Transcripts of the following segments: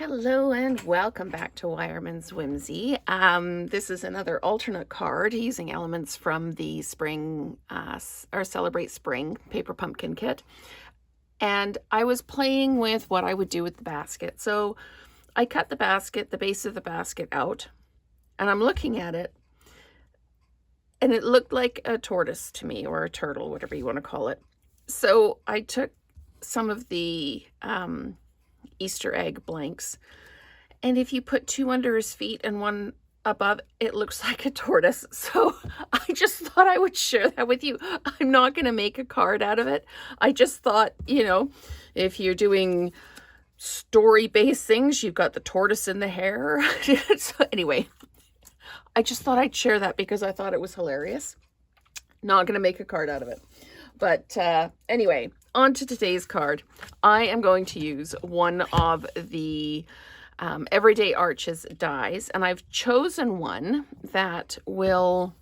Hello and welcome back to Wireman's Whimsy. This is another alternate card using elements from the Spring or Celebrate Spring Paper Pumpkin Kit. And I was playing with what I would do with the basket. So I cut the basket, the base of the basket out, and I'm looking at it, and it looked like a tortoise to me, or a turtle, whatever you want to call it. So I took some of the Easter egg blanks, and if you put two under his feet and one above, it looks like a tortoise. So I just thought I would share that with you. I'm not going to make a card out of it. I just thought, if you're doing story-based things, you've got the tortoise and the hare. So anyway, I just thought I'd share that because I thought it was hilarious. Not going to make a card out of it. But anyway, on to today's card. I am going to use one of the Everyday Arches dies, and I've chosen one that will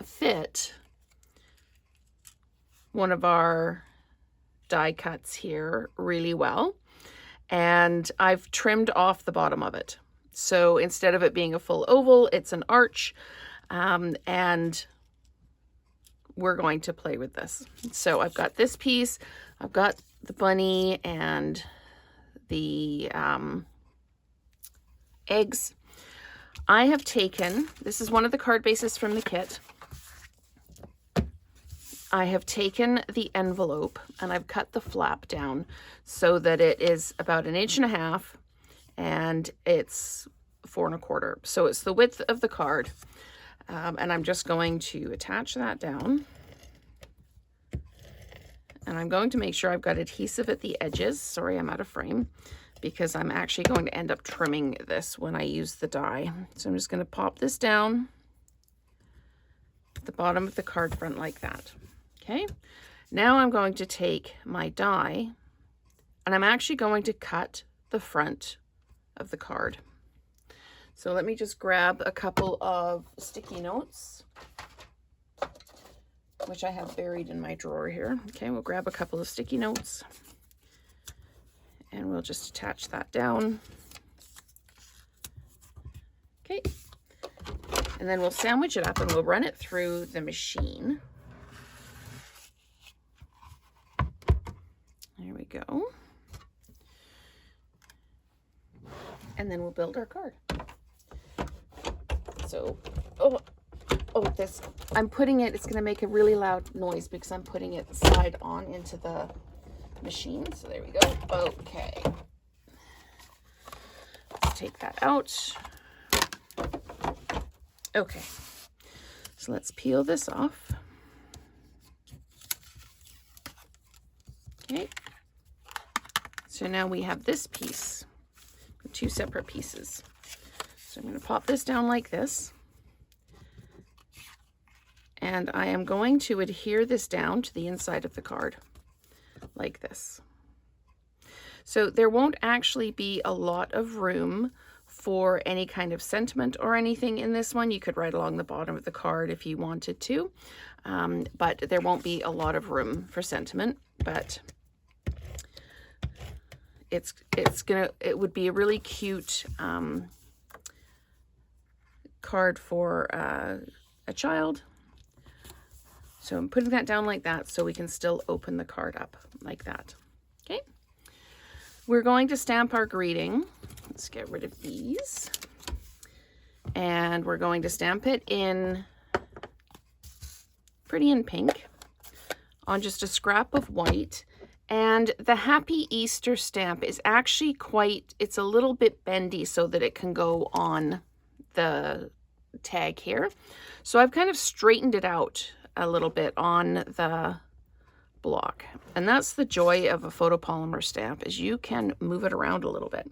fit one of our die cuts here really well. And I've trimmed off the bottom of it. So instead of it being a full oval, it's an arch. And we're going to play with this. So I've got this piece, I've got the bunny and the eggs. I have taken, this is one of the card bases from the kit. I have taken the envelope and I've cut the flap down so that it is about 1.5 inches and it's 4 1/4. So it's the width of the card. And I'm just going to attach that down. And I'm going to make sure I've got adhesive at the edges. Sorry, I'm out of frame because I'm actually going to end up trimming this when I use the die. So I'm just going to pop this down at the bottom of the card front like that. Okay. Now I'm going to take my die and I'm actually going to cut the front of the card. So let me just grab a couple of sticky notes, which I have buried in my drawer here. Okay, we'll grab a couple of sticky notes and we'll just attach that down. Okay, and then we'll sandwich it up and we'll run it through the machine. There we go. And then we'll build our card. So, this, I'm putting it, it's going to make a really loud noise because I'm putting it side on into the machine. So there we go. Okay. Let's take that out. Okay. So let's peel this off. Okay. So now we have this piece, two separate pieces. So I'm going to pop this down like this. And I am going to adhere this down to the inside of the card like this. So there won't actually be a lot of room for any kind of sentiment or anything in this one. You could write along the bottom of the card if you wanted to, but there won't be a lot of room for sentiment. But it would be a really cute card for a child. So I'm putting that down like that so we can still open the card up like that. Okay. We're going to stamp our greeting. Let's get rid of these. And we're going to stamp it in pretty in pink on just a scrap of white. And the Happy Easter stamp is actually it's a little bit bendy so that it can go on the tag here. So I've kind of straightened it out a little bit on the block. And that's the joy of a photopolymer stamp, is you can move it around a little bit.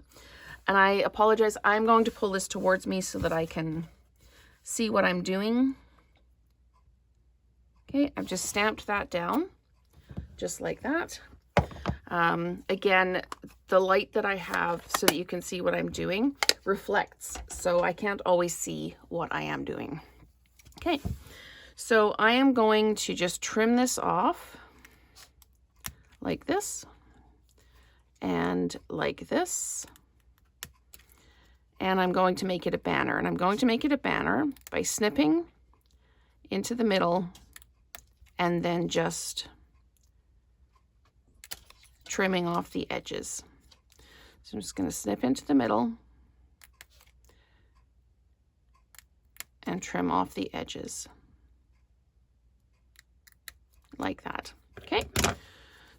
And I apologize, I'm going to pull this towards me so that I can see what I'm doing. Okay, I've just stamped that down just like that. Again, the light that I have so that you can see what I'm doing reflects, so I can't always see what I am doing. Okay, so I am going to just trim this off like this and like this and I'm going to make it a banner. And I'm going to make it a banner by snipping into the middle and then just trimming off the edges. So I'm just going to snip into the middle and trim off the edges like that. Okay,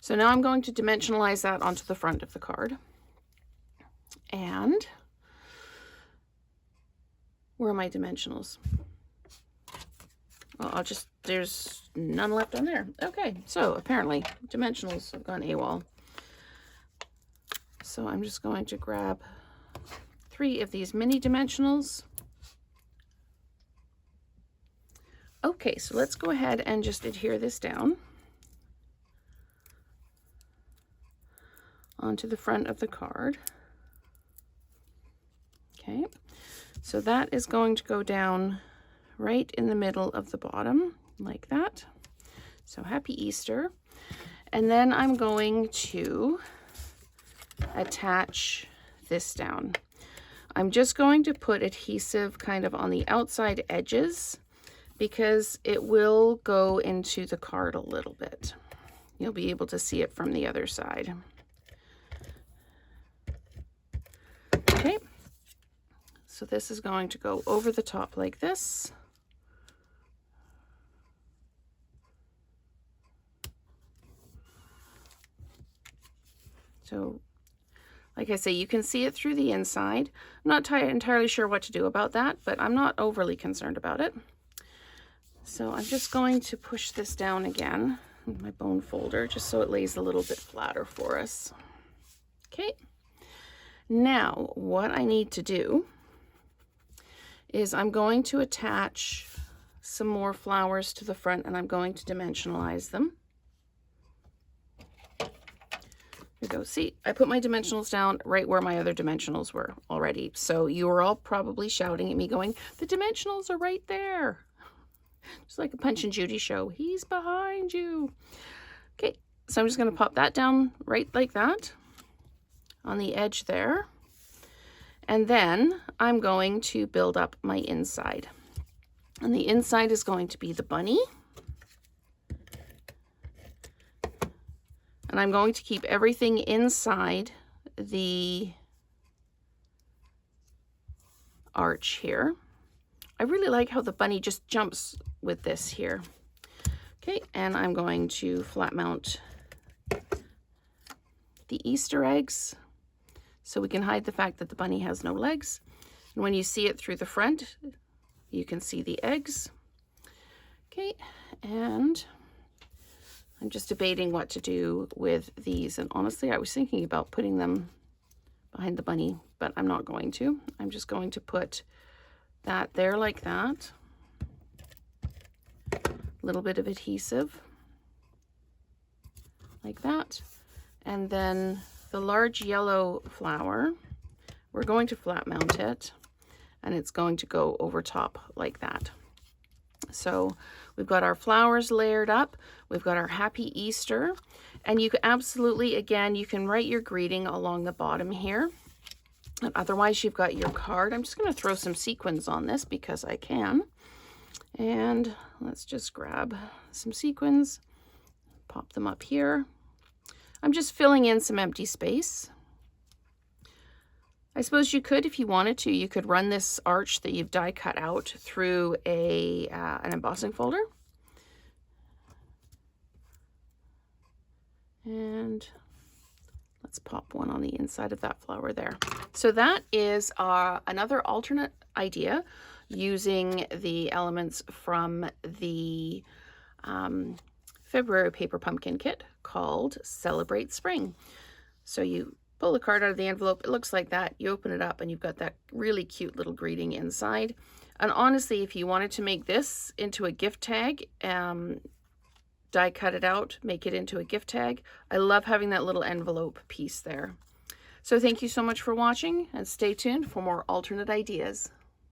so now I'm going to dimensionalize that onto the front of the card. And where are my dimensionals? Well, there's none left on there. Okay, so apparently dimensionals have gone AWOL. So I'm just going to grab 3 of these mini dimensionals. Okay, so let's go ahead and just adhere this down onto the front of the card. Okay, so that is going to go down right in the middle of the bottom, like that. So happy Easter. And then I'm going to attach this down. I'm just going to put adhesive kind of on the outside edges because it will go into the card a little bit. You'll be able to see it from the other side. Okay, so this is going to go over the top like this. So, like I say, you can see it through the inside. I'm not entirely sure what to do about that, but I'm not overly concerned about it. So I'm just going to push this down again with my bone folder, just so it lays a little bit flatter for us. Okay. Now, what I need to do is I'm going to attach some more flowers to the front, and I'm going to dimensionalize them. Here we go. See, I put my dimensionals down right where my other dimensionals were already. So you were all probably shouting at me going, the dimensionals are right there. Just like a Punch and Judy show. He's behind you. Okay, so I'm just going to pop that down right like that on the edge there. And then I'm going to build up my inside. And the inside is going to be the bunny. And I'm going to keep everything inside the arch here. I really like how the bunny just jumps with this here. Okay, and I'm going to flat mount the Easter eggs so we can hide the fact that the bunny has no legs. And when you see it through the front, you can see the eggs. Okay, and I'm just debating what to do with these. And honestly, I was thinking about putting them behind the bunny, but I'm not going to. I'm just going to put that there like that. A little bit of adhesive like that. And then the large yellow flower, we're going to flat mount it, and it's going to go over top like that. So we've got our flowers layered up, we've got our happy Easter, and you can absolutely, again, you can write your greeting along the bottom here. And otherwise you've got your card. I'm just going to throw some sequins on this because I can. And let's just grab some sequins, pop them up here. I'm just filling in some empty space. I suppose you could, if you wanted to, you could run this arch that you've die cut out through an embossing folder. And let's pop one on the inside of that flower there. So that is another alternate idea using the elements from the February paper pumpkin kit called Celebrate Spring. So you pull the card out of the envelope, it looks like that. You open it up and you've got that really cute little greeting inside. And honestly, if you wanted to make this into a gift tag, die cut it out, make it into a gift tag. I love having that little envelope piece there. So thank you so much for watching, and stay tuned for more alternate ideas.